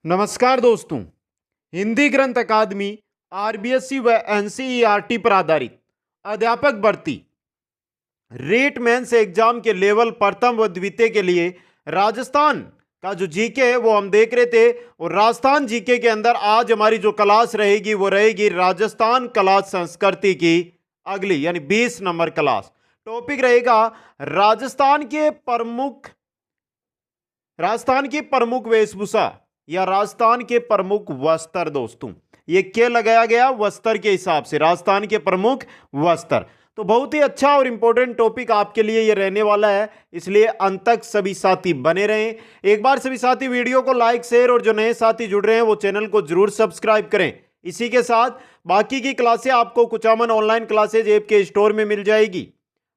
नमस्कार दोस्तों। हिंदी ग्रंथ अकादमी आरबीएससी व एनसीईआरटी पर आधारित अध्यापक भर्ती रेट मेंस एग्जाम के लेवल प्रथम व द्वितीय के लिए राजस्थान का जो जीके है वो हम देख रहे थे। और राजस्थान जीके के अंदर आज हमारी जो क्लास रहेगी वो रहेगी राजस्थान कला संस्कृति की अगली यानी 20 नंबर क्लास। टॉपिक रहेगा राजस्थान की प्रमुख वेशभूषा या राजस्थान के प्रमुख वस्त्र। दोस्तों ये क्या लगाया गया वस्त्र के हिसाब से, राजस्थान के प्रमुख वस्त्र। तो बहुत ही अच्छा और इंपॉर्टेंट टॉपिक आपके लिए ये रहने वाला है, इसलिए अंत तक सभी साथी बने रहें। एक बार सभी साथी वीडियो को लाइक शेयर और जो नए साथी जुड़ रहे हैं वो चैनल को जरूर सब्सक्राइब करें। इसी के साथ बाकी की क्लासें आपको कुचामन ऑनलाइन क्लासेज ऐप के स्टोर में मिल जाएगी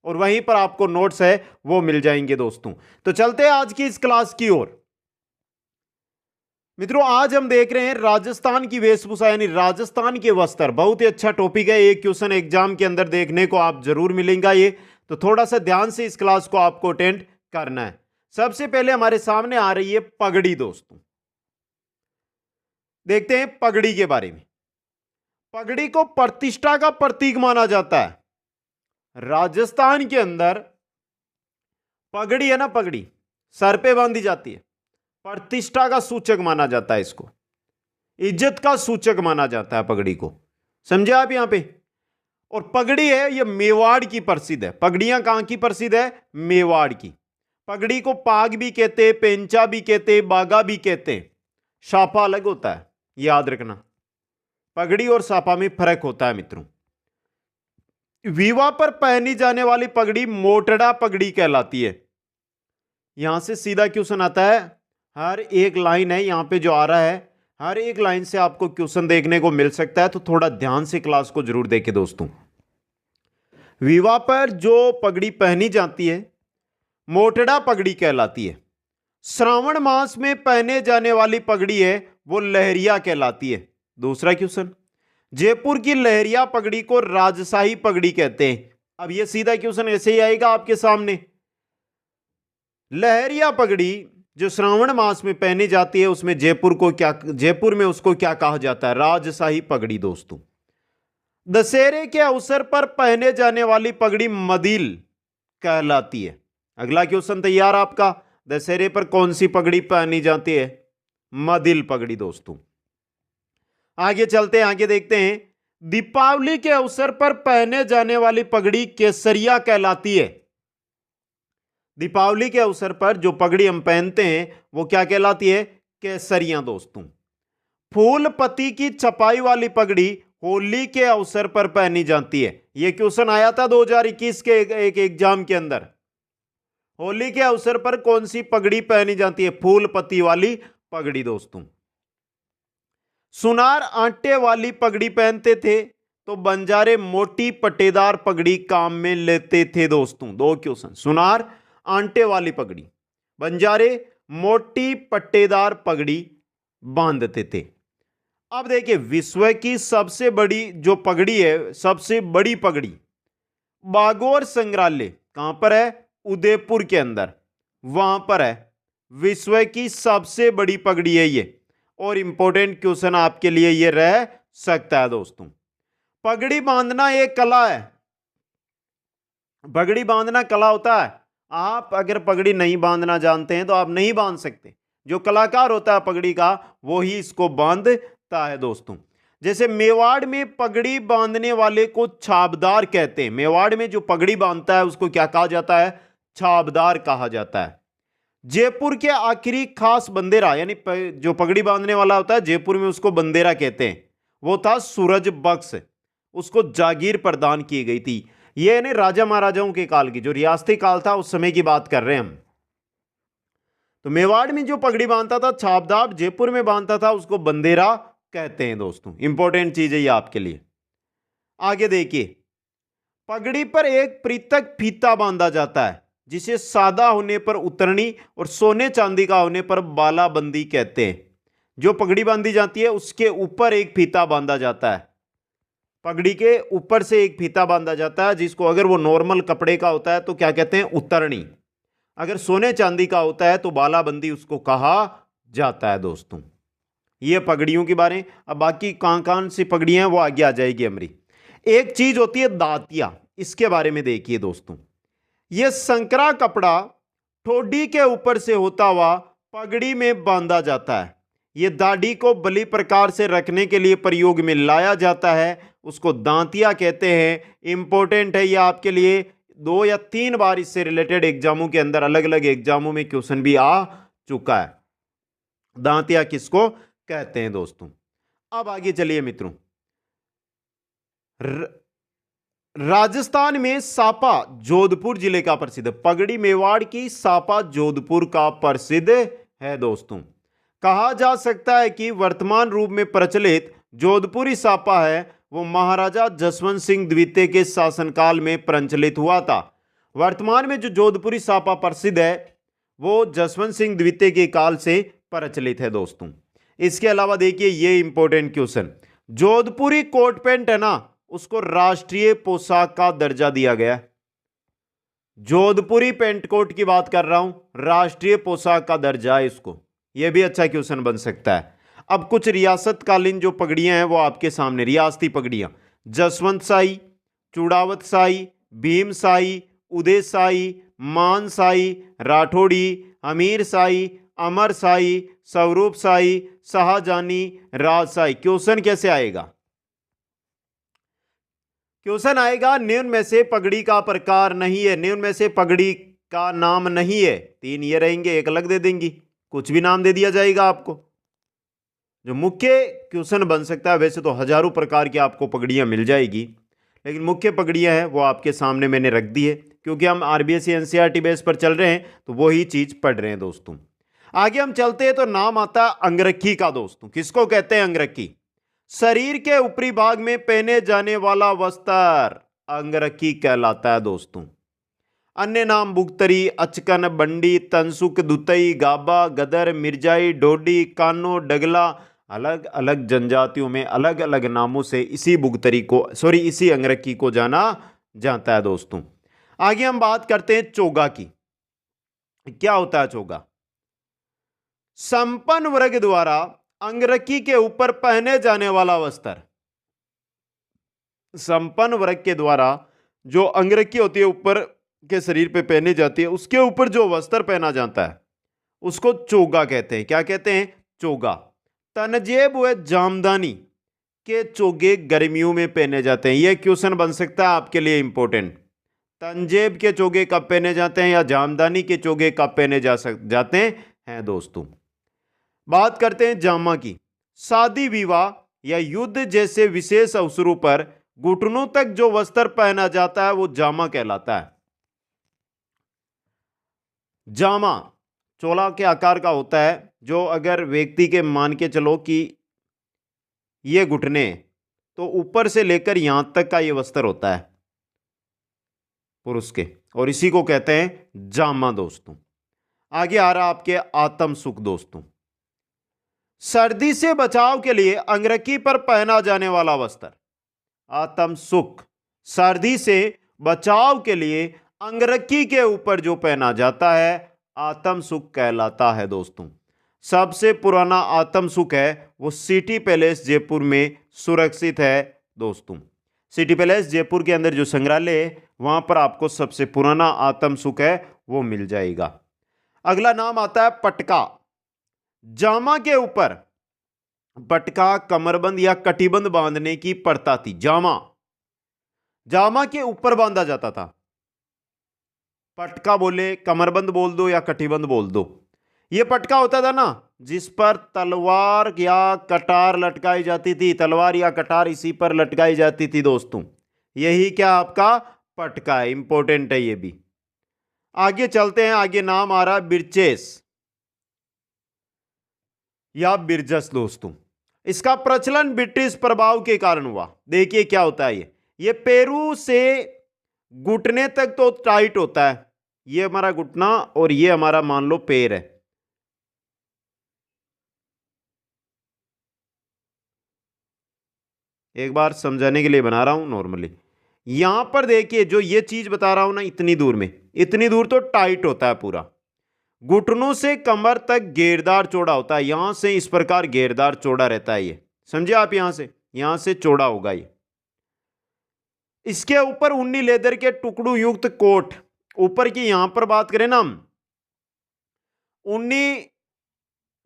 और वहीं पर आपको नोट्स है वो मिल जाएंगे। दोस्तों तो चलते हैं आज की इस क्लास की ओर। मित्रों आज हम देख रहे हैं राजस्थान की वेशभूषा यानी राजस्थान के वस्त्र। बहुत ही अच्छा टॉपिक है, एक क्वेश्चन एग्जाम के अंदर देखने को आप जरूर मिलेगा ये, तो थोड़ा सा ध्यान से इस क्लास को आपको अटेंड करना है। सबसे पहले हमारे सामने आ रही है पगड़ी। दोस्तों देखते हैं पगड़ी के बारे में। पगड़ी को प्रतिष्ठा का प्रतीक माना जाता है। राजस्थान के अंदर पगड़ी है ना, पगड़ी सर पे बांधी जाती है, प्रतिष्ठा का सूचक माना जाता है, इसको इज्जत का सूचक माना जाता है पगड़ी को। समझे आप यहां पे। और पगड़ी है ये मेवाड़ की प्रसिद्ध है। पगड़ियां कहां की प्रसिद्ध है? मेवाड़ की। पगड़ी को पाग भी कहते हैं, पेंचा भी कहते हैं, बागा भी कहते हैं। साफा अलग होता है, याद रखना। पगड़ी और साफा में फर्क होता है मित्रों। विवाह पर पहनी जाने वाली पगड़ी मोटड़ा पगड़ी कहलाती है। यहां से सीधा क्वेश्चन आता है, हर एक लाइन है यहां पे जो आ रहा है, हर एक लाइन से आपको क्वेश्चन देखने को मिल सकता है, तो थोड़ा ध्यान से क्लास को जरूर देखें। दोस्तों विवाह पर जो पगड़ी पहनी जाती है मोटड़ा पगड़ी कहलाती है। श्रावण मास में पहने जाने वाली पगड़ी है वो लहरिया कहलाती है। दूसरा क्वेश्चन, जयपुर की लहरिया पगड़ी को राजशाही पगड़ी कहते हैं। अब ये सीधा क्वेश्चन ऐसे ही आएगा आपके सामने। लहरिया पगड़ी जो श्रावण मास में पहनी जाती है उसमें जयपुर में उसको क्या कहा जाता है? राजशाही पगड़ी। दोस्तों दशहरे के अवसर पर पहने जाने वाली पगड़ी मदिल कहलाती है। अगला क्वेश्चन तैयार आपका, दशहरे पर कौन सी पगड़ी पहनी जाती है? मदिल पगड़ी। दोस्तों आगे चलते हैं, आगे देखते हैं। दीपावली के अवसर पर पहने जाने वाली पगड़ी केसरिया कहलाती है। दीपावली के अवसर पर जो पगड़ी हम पहनते हैं वो क्या कहलाती है? केसरिया। दोस्तों फूल पत्ती की छपाई वाली पगड़ी होली के अवसर पर पहनी जाती है। यह क्वेश्चन आया था 2021 के एक एग्जाम के अंदर। होली के अवसर पर कौन सी पगड़ी पहनी जाती है? फूल पत्ती वाली पगड़ी। दोस्तों सुनार आटे वाली पगड़ी पहनते थे तो बंजारे मोटी पट्टेदार पगड़ी काम में लेते थे। दोस्तों दो क्वेश्चन, सुनार आंटे वाली पगड़ी, बंजारे मोटी पट्टेदार पगड़ी बांधते थे। अब देखिए विश्व की सबसे बड़ी जो पगड़ी है, सबसे बड़ी पगड़ी बागौर संग्रहालय कहां पर है? उदयपुर के अंदर, वहां पर है। विश्व की सबसे बड़ी पगड़ी है ये, और इंपॉर्टेंट क्वेश्चन आपके लिए ये रह सकता है। दोस्तों पगड़ी बांधना एक कला है। पगड़ी बांधना कला होता है। आप अगर पगड़ी नहीं बांधना जानते हैं तो आप नहीं बांध सकते। जो कलाकार होता है पगड़ी का वो ही इसको बांधता है। दोस्तों जैसे मेवाड़ में पगड़ी बांधने वाले को छाबदार कहते हैं। मेवाड़ में जो पगड़ी बांधता है उसको क्या कहा जाता है? छाबदार कहा जाता है। जयपुर के आखिरी खास बंदेरा यानी जो पगड़ी बांधने वाला होता है जयपुर में उसको बंदेरा कहते हैं, वो था सूरज बख्श। उसको जागीर प्रदान की गई थी। ये यानी राजा महाराजाओं के काल की, जो रियासती काल था उस समय की बात कर रहे हैं हम। तो मेवाड़ में जो पगड़ी बांधता था छाबदार, जयपुर में बांधता था उसको बंदेरा कहते हैं। दोस्तों इंपॉर्टेंट चीज है ये आपके लिए। आगे देखिए, पगड़ी पर एक पृथक फीता बांधा जाता है जिसे सादा होने पर उतरनी और सोने चांदी का होने पर बालाबंदी कहते हैं। जो पगड़ी बांधी जाती है उसके ऊपर एक फीता बांधा जाता है। पगड़ी के ऊपर से एक फीता बांधा जाता है जिसको अगर वो नॉर्मल कपड़े का होता है तो क्या कहते हैं? उतरनी। अगर सोने चांदी का होता है तो बालाबंदी उसको कहा जाता है। दोस्तों ये पगड़ियों के बारे में। अब बाकी कौन कौन सी पगड़ियां हैं वो आगे आ जाएगी हमारी। एक चीज होती है दातिया, इसके बारे में देखिए दोस्तों। ये संकरा कपड़ा ठोडी के ऊपर से होता हुआ पगड़ी में बांधा जाता है। ये दाढ़ी को बली प्रकार से रखने के लिए प्रयोग में लाया जाता है, उसको दांतिया कहते हैं। इंपॉर्टेंट है ये आपके लिए, 2 या 3 बार इससे रिलेटेड एग्जामों के अंदर अलग अलग एग्जामों में क्वेश्चन भी आ चुका है। दांतिया किसको कहते हैं दोस्तों। अब आगे चलिए मित्रों। राजस्थान में सापा जोधपुर जिले का प्रसिद्ध पगड़ी, मेवाड़ की सापा जोधपुर का प्रसिद्ध है दोस्तों। कहा जा सकता है कि वर्तमान रूप में प्रचलित जोधपुरी सापा है वो महाराजा जसवंत सिंह द्वितीय के शासनकाल में प्रचलित हुआ था। वर्तमान में जो जोधपुरी सापा प्रसिद्ध है वो जसवंत सिंह द्वितीय के काल से प्रचलित है दोस्तों। इसके अलावा देखिए ये इंपॉर्टेंट क्वेश्चन, जोधपुरी कोट पैंट है ना, उसको राष्ट्रीय पोशाक का दर्जा दिया गया। जोधपुरी पेंट कोट की बात कर रहा हूं, राष्ट्रीय पोशाक का दर्जा है इसको। यह भी अच्छा क्वेश्चन बन सकता है। अब कुछ रियासतकालीन जो पगड़ियां हैं वो आपके सामने, रियासती पगड़ियां, जसवंत शाही, चूड़ावत शाही, भीम शाही, उदय शाही, मान शाही, राठौड़ी, अमीर शाही, अमर शाही, स्वरूप शाही, शाहजहानी, राजशाही। क्वेश्चन कैसे आएगा? क्वेश्चन आएगा निम्न में से पगड़ी का प्रकार नहीं है, निम्न में से पगड़ी का नाम नहीं है। 3 ये रहेंगे, 1 अलग दे देंगी, कुछ भी नाम दे दिया जाएगा आपको। जो मुख्य क्वेश्चन बन सकता है, वैसे तो हजारों प्रकार की आपको पगड़ियां मिल जाएगी, लेकिन मुख्य पगड़ियां हैं वो आपके सामने मैंने रख दी है, क्योंकि हम आरबीएसई एनसीईआरटी बेस पर चल रहे हैं तो वही चीज पढ़ रहे हैं दोस्तों। आगे हम चलते हैं तो नाम आता है अंगरखी का दोस्तों। किसको कहते हैं अंगरखी? शरीर के ऊपरी भाग में पहने जाने वाला वस्त्र अंगरखी कहलाता है दोस्तों। अन्य नाम बुगतरी, अचकन, बंडी, तनसुक, दुतई, गाबा, गदर, मिर्जाई, डोडी, कानो, डगला। अलग अलग जनजातियों में अलग अलग नामों से इसी बुगतरी को, इसी अंगरखी को जाना जाता है दोस्तों। आगे हम बात करते हैं चोगा की। क्या होता है चोगा? संपन्न वर्ग द्वारा अंगरखी के ऊपर पहने जाने वाला वस्त्र। संपन्न वर्ग के द्वारा जो अंगरखी होती है ऊपर के शरीर पे पहनी जाती है, उसके ऊपर जो वस्त्र पहना जाता है उसको चोगा कहते हैं। क्या कहते हैं? चोगा। तनजेब व जामदानी के चोगे गर्मियों में पहने जाते हैं। यह क्वेश्चन बन सकता है आपके लिए इंपॉर्टेंट। तंजेब के चोगे कब पहने जाते हैं या जामदानी के चोगे कब पहने जाते हैं दोस्तों। बात करते हैं जामा की। शादी, विवाह या युद्ध जैसे विशेष अवसरों पर घुटनों तक जो वस्त्र पहना जाता है वो जामा कहलाता है। जामा चोला के आकार का होता है, जो अगर व्यक्ति के मान के चलो कि ये घुटने, तो ऊपर से लेकर यहां तक का ये वस्त्र होता है पुरुष के, और इसी को कहते हैं जामा दोस्तों। आगे आ रहा आपके आत्म सुख दोस्तों। सर्दी से बचाव के लिए अंगरखी पर पहना जाने वाला वस्त्र आत्म सुख। सर्दी से बचाव के लिए अंगरखी के ऊपर जो पहना जाता है आत्म सुख कहलाता है दोस्तों। सबसे पुराना आत्म सुख है वो सिटी पैलेस जयपुर में सुरक्षित है दोस्तों। सिटी पैलेस जयपुर के अंदर जो संग्रहालय है वहां पर आपको सबसे पुराना आत्म सुख है वो मिल जाएगा। अगला नाम आता है पटका। जामा के ऊपर पटका कमरबंद या कटिबंध बांधने की प्रथा थी। जामा के ऊपर बांधा जाता था। पटका बोले, कमरबंद बोल दो या कटिबंध बोल दो। यह पटका होता था ना जिस पर तलवार या कटार लटकाई जाती थी। तलवार या कटार इसी पर लटकाई जाती थी दोस्तों। यही क्या आपका पटका है, इंपॉर्टेंट है ये भी। आगे चलते हैं। आगे नाम आ रहा है बिरचेस या बिरजस दोस्तों। इसका प्रचलन ब्रिटिश प्रभाव के कारण हुआ। देखिए क्या होता है ये पैरों से घुटने तक तो टाइट होता है, ये हमारा घुटना और ये हमारा मान लो पैर है। एक बार समझाने के लिए बना रहा हूं नॉर्मली। यहां पर देखिए जो ये चीज बता रहा हूं ना, इतनी दूर में, इतनी दूर तो टाइट होता है पूरा। घुटनों से कमर तक घेरदार चौड़ा होता है, यहां से इस प्रकार घेरदार चौड़ा रहता है। ये समझे आप, यहां से चौड़ा होगा ये। इसके ऊपर ऊनी लेदर के टुकड़ों युक्त कोट, ऊपर की यहां पर बात करें ना हम, ऊनी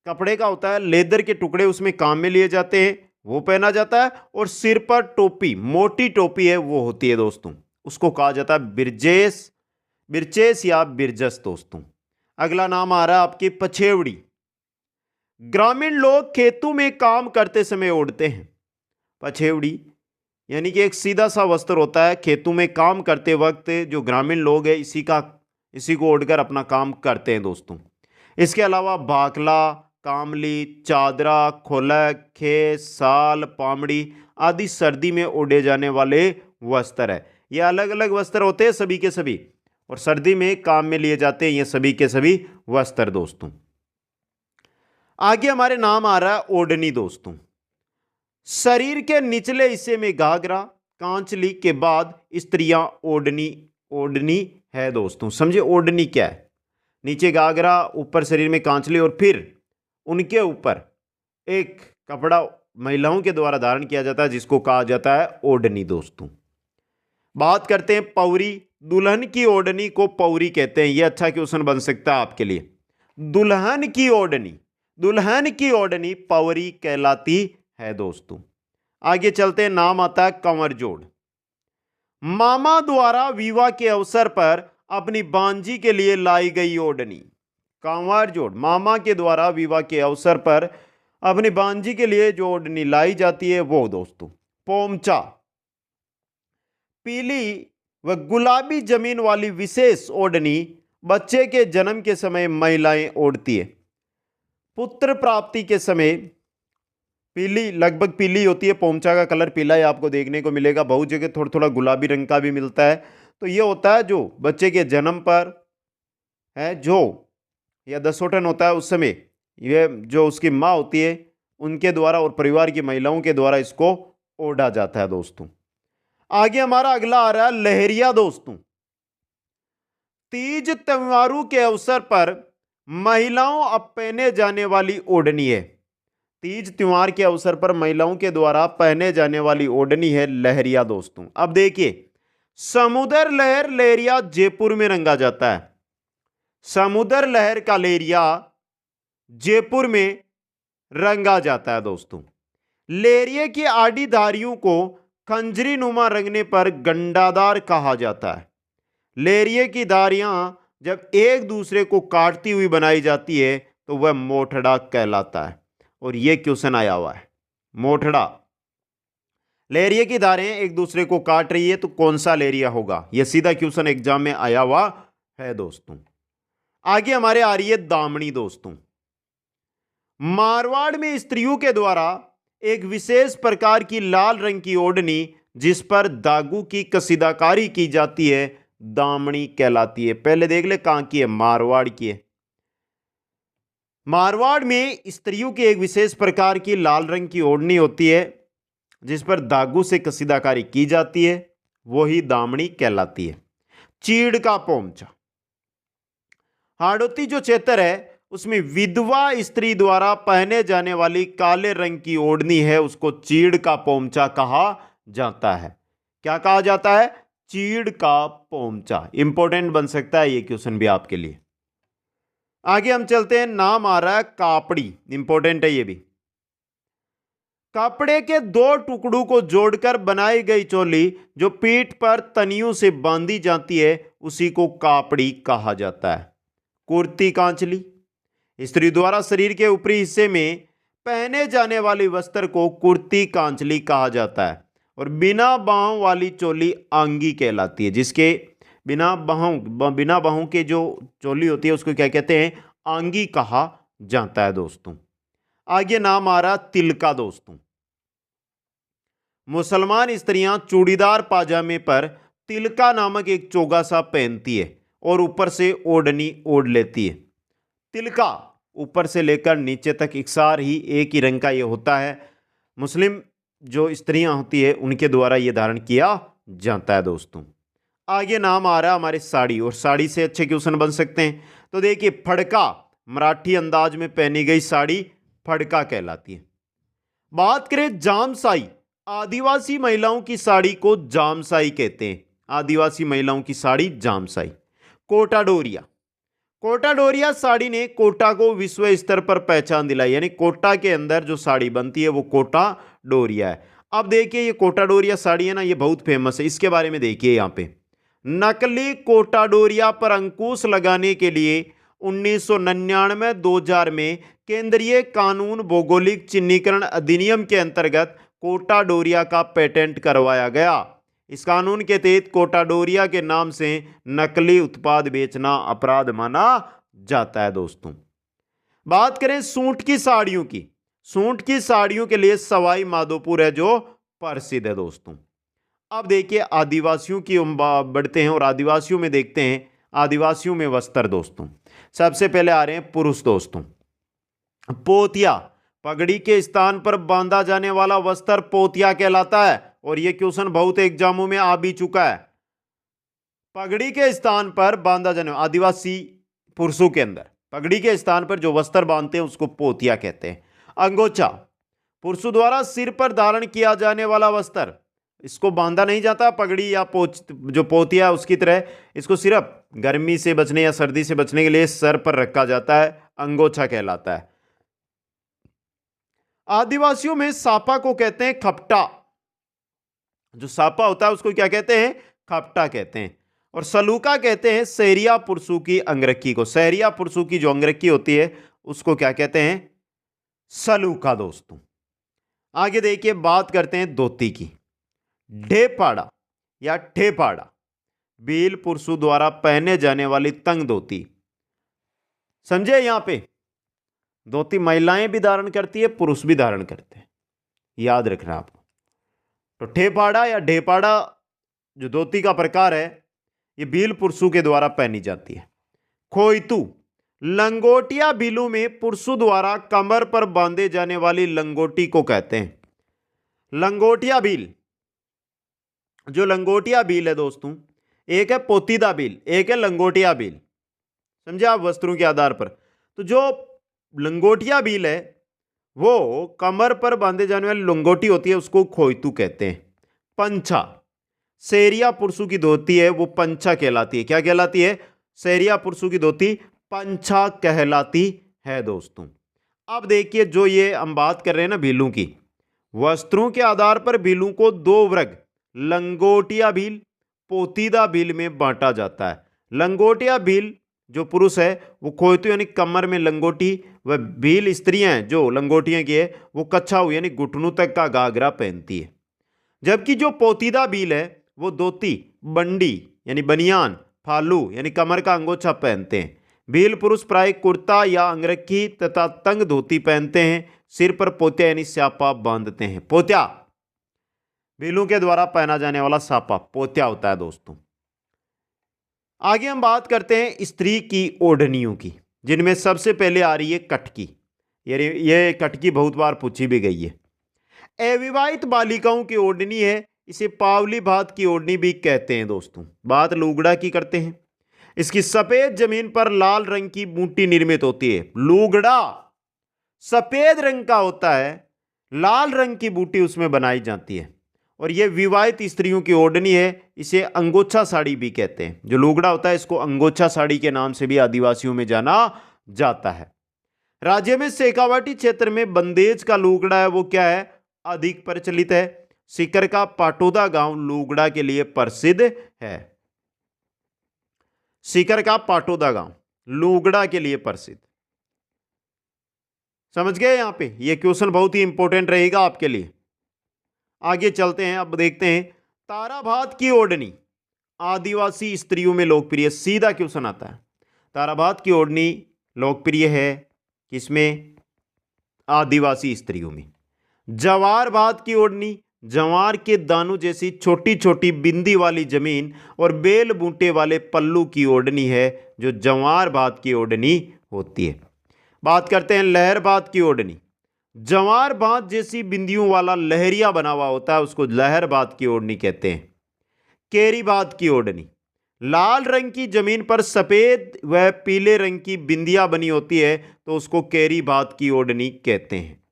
कपड़े का होता है, लेदर के टुकड़े उसमें काम में लिए जाते हैं, वो पहना जाता है। और सिर पर टोपी, मोटी टोपी है वो होती है दोस्तों, उसको कहा जाता है बिरजेस, बिरचेस या बिरजस दोस्तों। अगला नाम आ रहा है आपकी पछेवड़ी। ग्रामीण लोग खेतों में काम करते समय ओढ़ते हैं पछेवड़ी, यानी कि एक सीधा सा वस्त्र होता है, खेतों में काम करते वक्त जो ग्रामीण लोग हैं इसी को ओढ़कर अपना काम करते हैं दोस्तों। इसके अलावा भाकला, कामली, चादरा, खोलक, खेस, साल, पामड़ी आदि सर्दी में ओढ़े जाने वाले वस्त्र है। ये अलग अलग वस्त्र होते हैं सभी के सभी, और सर्दी में काम में लिए जाते हैं ये सभी के सभी वस्त्र दोस्तों। आगे हमारे नाम आ रहा है ओढ़नी दोस्तों। शरीर के निचले हिस्से में घाघरा, कांचली के बाद स्त्रियां ओढ़नी है दोस्तों। समझे ओढ़नी क्या है, नीचे घाघरा, ऊपर शरीर में कांचली, और फिर उनके ऊपर एक कपड़ा महिलाओं के द्वारा धारण किया जाता है जिसको कहा जाता है ओढ़नी दोस्तों। बात करते हैं पौरी। दुल्हन की ओढ़नी को पौरी कहते हैं, यह अच्छा क्वेश्चन बन सकता है आपके लिए। दुल्हन की ओढ़नी पौरी कहलाती है दोस्तों। आगे चलते हैं, नाम आता है कंवर जोड़। मामा द्वारा विवाह के अवसर पर अपनी बांजी के लिए लाई गई ओढ़नी, कंवर जोड़। मामा के द्वारा विवाह के अवसर पर अपनी बांजी के लिए जो ओढ़नी लाई जाती है वो दोस्तों पोमचा। पीली व गुलाबी जमीन वाली विशेष ओढ़नी बच्चे के जन्म के समय महिलाएं ओढ़ती है। पुत्र प्राप्ति के समय पीली, लगभग पीली होती है, पोमचा का कलर पीला है आपको देखने को मिलेगा, बहुत जगह थोड़ा थोड़ा गुलाबी रंग का भी मिलता है। तो ये होता है जो बच्चे के जन्म पर है, जो या दसोटन होता है उस समय, ये जो उसकी माँ होती है उनके द्वारा और परिवार की महिलाओं के द्वारा इसको ओढ़ा जाता है दोस्तों। आगे हमारा अगला आ रहा है लहरिया दोस्तों। तीज त्योहारों के अवसर पर महिलाओं अब पहने जाने वाली ओढ़नी है। तीज त्योहार के अवसर पर महिलाओं के द्वारा पहने जाने वाली ओढ़नी है लहरिया दोस्तों। अब देखिए, समुद्र लहर लहरिया जयपुर में रंगा जाता है। समुद्र लहर का लहरिया जयपुर में रंगा जाता है दोस्तों। लहरिये की आड़ी धारियों को खंजरी नुमा रंगने पर गंडादार कहा जाता है। लहरिये की धारियां जब एक दूसरे को काटती हुई बनाई जाती है तो वह मोठड़ा कहलाता है। और यह क्वेश्चन आया हुआ है, मोठड़ा, लहरिये की धारें एक दूसरे को काट रही है तो कौन सा लहरिया होगा, यह सीधा क्वेश्चन एग्जाम में आया हुआ है दोस्तों। आगे हमारे आ रही है दामनी दोस्तों। मारवाड़ में स्त्रियों के द्वारा एक विशेष प्रकार की लाल रंग की ओढ़नी जिस पर धागों की कसीदाकारी की जाती है दामनी कहलाती है। पहले देख ले कहां की है, मारवाड़ की है। मारवाड़ में स्त्रियों की एक विशेष प्रकार की लाल रंग की ओढ़नी होती है जिस पर धागों से कसीदाकारी की जाती है, वही दामनी कहलाती है। चीड़ का पोमचा। हाड़ौती जो क्षेत्र है उसमें विधवा स्त्री द्वारा पहने जाने वाली काले रंग की ओढ़नी है, उसको चीड़ का पोमचा कहा जाता है। क्या कहा जाता है? चीड़ का पोमचा। इंपॉर्टेंट बन सकता है ये क्वेश्चन भी आपके लिए। आगे हम चलते हैं, नाम आ रहा है कापड़ी। इंपॉर्टेंट है ये भी। कपड़े के दो टुकड़ों को जोड़कर बनाई गई चोली जो पीठ पर तनियों से बांधी जाती है उसी को कापड़ी कहा जाता है। कुर्ती कांचली। स्त्री द्वारा शरीर के ऊपरी हिस्से में पहने जाने वाली वस्त्र को कुर्ती कांचली कहा जाता है। और बिना बाहों वाली चोली आंगी कहलाती है। जिसके बिना बाहों के जो चोली होती है उसको क्या कहते हैं? आंगी कहा जाता है दोस्तों। आगे नाम आ रहा तिलका दोस्तों। मुसलमान स्त्रियां चूड़ीदार पाजामे पर तिलका नामक एक चोगा सा पहनती है और ऊपर से ओढ़नी ओढ़ लेती है। तिलका ऊपर से लेकर नीचे तक इकसार ही एक ही रंग का ये होता है। मुस्लिम जो स्त्रियां होती है उनके द्वारा ये धारण किया जाता है दोस्तों। आगे नाम आ रहा है हमारे साड़ी। और साड़ी से अच्छे क्वेश्चन बन सकते हैं तो देखिए फड़का, मराठी अंदाज में पहनी गई साड़ी फड़का कहलाती है। बात करें जामसाई, आदिवासी महिलाओं की साड़ी को जामसाई कहते हैं। आदिवासी महिलाओं की साड़ी जामसाई। कोटा डोरिया, कोटा डोरिया साड़ी ने कोटा को विश्व स्तर पर पहचान दिलाई, यानी कोटा के अंदर जो साड़ी बनती है वो कोटा डोरिया है। अब देखिए ये कोटा डोरिया साड़ी है ना, ये बहुत फेमस है। इसके बारे में देखिए यहाँ पे, नकली कोटा डोरिया पर अंकुश लगाने के लिए 1999-2000 में केंद्रीय कानून भौगोलिक चिन्हीकरण अधिनियम के अंतर्गत कोटा डोरिया का पेटेंट करवाया गया। इस कानून के तहत कोटा डोरिया के नाम से नकली उत्पाद बेचना अपराध माना जाता है दोस्तों। बात करें सूट की साड़ियों की, सूट की साड़ियों के लिए सवाई माधोपुर है जो प्रसिद्ध है दोस्तों। अब देखिए आदिवासियों की बढ़ते हैं और आदिवासियों में देखते हैं, आदिवासियों में वस्त्र दोस्तों। सबसे पहले आ रहे हैं पुरुष दोस्तों। पोतिया, पगड़ी के स्थान पर बांधा जाने वाला वस्त्र पोतिया कहलाता है, और यह क्वेश्चन बहुत एग्जामों में आ भी चुका है। पगड़ी के स्थान पर बांधा जाने, आदिवासी पुरुषों के अंदर पगड़ी के स्थान पर जो वस्त्र बांधते हैं उसको पोतिया कहते हैं। अंगोछा, पुरुषों द्वारा सिर पर धारण किया जाने वाला वस्त्र, इसको बांधा नहीं जाता पगड़ी या जो पोतिया उसकी तरह, इसको सिर्फ गर्मी से बचने या सर्दी से बचने के लिए सर पर रखा जाता है, अंगोछा कहलाता है। आदिवासियों में सापा को कहते हैं खपटा, जो सापा होता है उसको क्या कहते हैं, खपटा कहते हैं। और सलूका कहते हैं सहरिया पुरुषों की अंगरखी को, सहरिया पुरुषों की जो अंगरखी होती है उसको क्या कहते हैं, सलूका दोस्तों। आगे देखिए बात करते हैं धोती की। ढेपाड़ा या ठेपाड़ा, भील पुरुषों द्वारा पहने जाने वाली तंग धोती। समझे, यहां पे धोती महिलाएं भी धारण करती है, पुरुष भी धारण करते हैं, याद रखना आपको। तो ठेपाड़ा या ढेपाड़ा जो धोती का प्रकार है ये भील पुरुषों के द्वारा पहनी जाती है। खोइतू, लंगोटिया भीलों में पुरुषों द्वारा कमर पर बांधे जाने वाली लंगोटी को कहते हैं। लंगोटिया भील, जो लंगोटिया भील है दोस्तों, एक है पोतीदा भील, एक है लंगोटिया भील, समझे आप, वस्त्रों के आधार पर। तो जो लंगोटिया भील है वो कमर पर बांधे जाने वाली लंगोटी होती है, उसको खोइतू कहते हैं। पंछा, सहरिया पुरुषों की धोती है वो पंछा कहलाती है। क्या कहलाती है, सहरिया पुरुषों की धोती पंछा कहलाती है दोस्तों। अब देखिए जो ये हम बात कर रहे हैं ना भीलों की, वस्त्रों के आधार पर भीलों को दो वर्ग लंगोटिया भील, पोतीदा भील में बांटा जाता है। लंगोटिया भील जो पुरुष है वो खोइतू यानी कमर में लंगोटी, वह भील स्त्रियां हैं जो लंगोटियां की है वो कच्छाऊ यानी घुटनों तक का घाघरा पहनती है। जबकि जो पोतीदा भील है वो धोती, बंडी यानी बनियान, फालू यानी कमर का अंगोछा पहनते हैं। भील पुरुष प्राय कुर्ता या अंगरखी तथा तंग धोती पहनते हैं, सिर पर पोतिया यानी स्यापा बांधते हैं। पोतिया भीलों के द्वारा पहना जाने वाला सापा पोतिया होता है दोस्तों। आगे हम बात करते हैं स्त्री की ओढ़नियों की, जिनमें सबसे पहले आ रही है कटकी। ये कटकी बहुत बार पूछी भी गई है। अविवाहित बालिकाओं की ओढ़नी है, इसे पावली भात की ओढ़नी भी कहते हैं दोस्तों। बात लुगड़ा की करते हैं। इसकी सफेद जमीन पर लाल रंग की बूटी निर्मित होती है। लुगड़ा सफेद रंग का होता है, लाल रंग की बूटी उसमें बनाई जाती है, और यह विवाहित स्त्रियों की ओढ़नी है। इसे अंगोछा साड़ी भी कहते हैं। जो लुगड़ा होता है इसको अंगोछा साड़ी के नाम से भी आदिवासियों में जाना जाता है। राज्य में शेखावाटी क्षेत्र में बंदेज का लुगड़ा है वो क्या है, अधिक प्रचलित है। सीकर का पाटोदा गांव लुगड़ा के लिए प्रसिद्ध है। सीकर का पाटोदा गांव लुगड़ा के लिए प्रसिद्ध। समझ गए, यहां पे ये क्वेश्चन बहुत ही इंपॉर्टेंट रहेगा आपके लिए। आगे चलते हैं, अब देखते हैं ताराभात की ओढ़नी आदिवासी स्त्रियों में लोकप्रिय। सीधा क्वेश्चन आता है, ताराभात की ओढ़नी लोकप्रिय है किसमें, आदिवासी स्त्रियों में। जवार भात की ओढ़नी, जवार के दानों जैसी छोटी छोटी बिंदी वाली जमीन और बेल बूटे वाले पल्लू की ओढ़नी है जो जवार भात की ओढ़नी होती है। बात करते हैं लहर भात की ओढ़नी। जवार भात जैसी बिंदियों वाला लहरिया बना हुआ होता है, उसको लहर भात की ओढ़नी कहते हैं। केरी भात की ओढ़नी, लाल रंग की जमीन पर सफेद व पीले रंग की बिंदियां बनी होती है तो उसको केरी बात की ओढ़नी कहते हैं।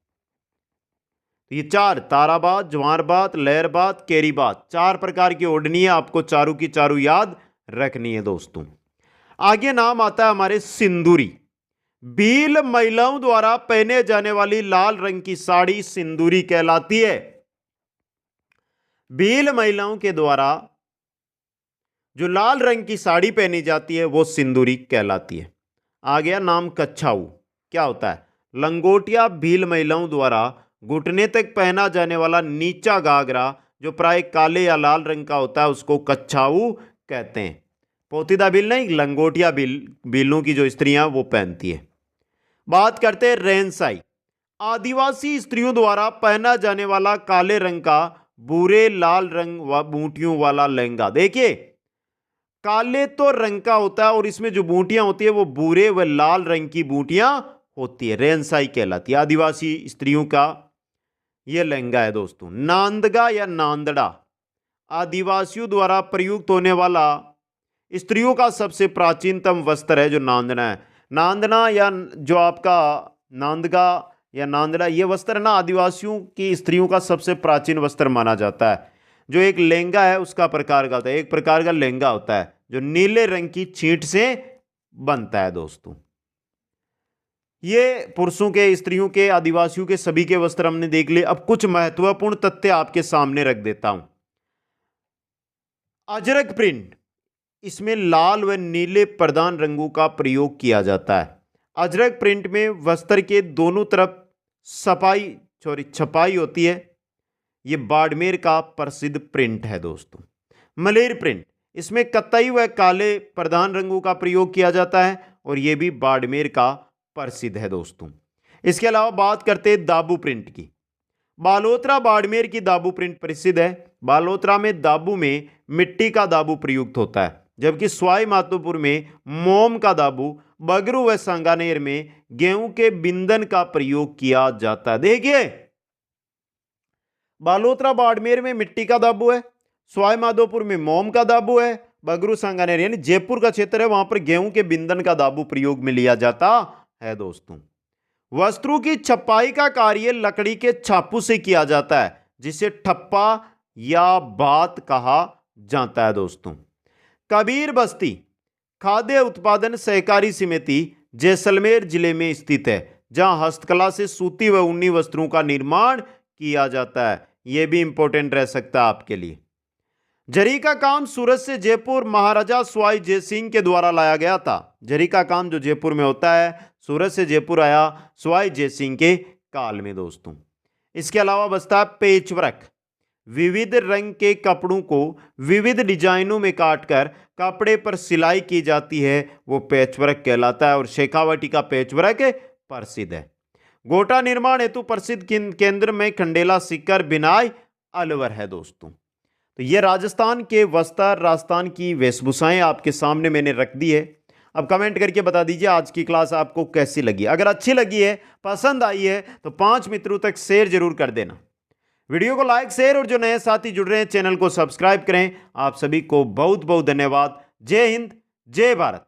ये चार, ताराबाद, ज्वारबात, लहरबात, केरीबात, चार प्रकार की ओढ़नी है, आपको चारों की चारों याद रखनी है दोस्तों। आगे नाम आता है हमारे सिंदूरी। भील महिलाओं द्वारा पहने जाने वाली लाल रंग की साड़ी सिंदूरी कहलाती है। भील महिलाओं के द्वारा जो लाल रंग की साड़ी पहनी जाती है वो सिंदूरी कहलाती है। आ गया नाम कच्छाऊ। क्या होता है? लंगोटिया भील महिलाओं द्वारा घुटने तक पहना जाने वाला नीचा घाघरा जो प्राय काले या लाल रंग का होता है उसको कच्छाऊ कहते हैं। पोतीदा भील नहीं, लंगोटिया भीलों की जो स्त्रियां वो पहनती है। बात करते हैं रेनसाई। आदिवासी स्त्रियों द्वारा पहना जाने वाला काले रंग का भूरे लाल रंग व बूटियों वाला लहंगा। देखिए, काले तो रंग का होता है और इसमें जो बूटियां होती है वो भूरे व लाल रंग की बूटियां होती है, रेनसाई कहलाती है। आदिवासी स्त्रियों का यह लहंगा है दोस्तों। नांदगा या नांदड़ा आदिवासियों द्वारा प्रयुक्त होने वाला स्त्रियों का सबसे प्राचीनतम वस्त्र है जो नांदना है। नांदना या जो आपका नांदगा या नांदड़ा ये वस्त्र ना आदिवासियों की स्त्रियों का सबसे प्राचीन वस्त्र माना जाता है। जो एक लहंगा है उसका प्रकार का होता है, एक प्रकार का लहंगा होता है जो नीले रंग की छींट से बनता है दोस्तों। ये पुरुषों के, स्त्रियों के, आदिवासियों के सभी के वस्त्र हमने देख लिए। अब कुछ महत्वपूर्ण तथ्य आपके सामने रख देता हूं। अजरक प्रिंट, इसमें लाल व नीले प्रधान रंगों का प्रयोग किया जाता है। अजरक प्रिंट में वस्त्र के दोनों तरफ छपाई होती है। यह बाड़मेर का प्रसिद्ध प्रिंट है दोस्तों। मलेर प्रिंट, इसमें कत्थई व काले प्रधान रंगों का प्रयोग किया जाता है और यह भी बाड़मेर का प्रसिद्ध है दोस्तों। इसके अलावा बात करते हैं दाबू प्रिंट की। बालोतरा बाड़मेर की दाबू प्रिंट प्रसिद्ध है। बालोतरा में दाबू में मिट्टी का दाबू प्रयुक्त होता है, जबकि सवाई माधोपुर में मोम का दाबू, बगरू व सांगानेर में गेहूं के बिंदन का प्रयोग किया जाता है। देखिए, बालोतरा बाड़मेर में मिट्टी का दाबू है, सवाई माधोपुर में मोम का दाबू है, बगरू सांगानेर यानी जयपुर का क्षेत्र है वहां पर गेहूं के बिंदन का दाबू प्रयोग में लिया जाता है दोस्तों। वस्त्रों की छपाई का कार्य लकड़ी के छापू से किया जाता है जिसे ठप्पा या बात कहा जाता है दोस्तों। कबीर बस्ती खाद्य उत्पादन सहकारी समिति जैसलमेर जिले में स्थित है, जहां हस्तकला से सूती व ऊनी वस्त्रों का निर्माण किया जाता है। यह भी इंपॉर्टेंट रह सकता है आपके लिए। जरी का काम सूरत से जयपुर महाराजा सवाई जयसिंह के द्वारा लाया गया था। जरी का काम जो जयपुर में होता है, सूरत से जयपुर आया सवाई जयसिंह के काल में दोस्तों। इसके अलावा बचता है पेचवर्क। विविध रंग के कपड़ों को विविध डिजाइनों में काटकर कपड़े पर सिलाई की जाती है, वो पैचवर्क कहलाता है और शेखावटी का पैचवर्क प्रसिद्ध है। गोटा निर्माण हेतु प्रसिद्ध केंद्र में खंडेला सिक्कर बिनाई अलवर है दोस्तों। तो ये राजस्थान के वस्त्र, राजस्थान की वेशभूषाएं आपके सामने मैंने रख दी है। अब कमेंट करके बता दीजिए आज की क्लास आपको कैसी लगी। अगर अच्छी लगी है, पसंद आई है तो 5 मित्रों तक शेयर जरूर कर देना। वीडियो को लाइक, शेयर और जो नए साथी जुड़ रहे हैं चैनल को सब्सक्राइब करें। आप सभी को बहुत बहुत धन्यवाद। जय हिंद, जय भारत।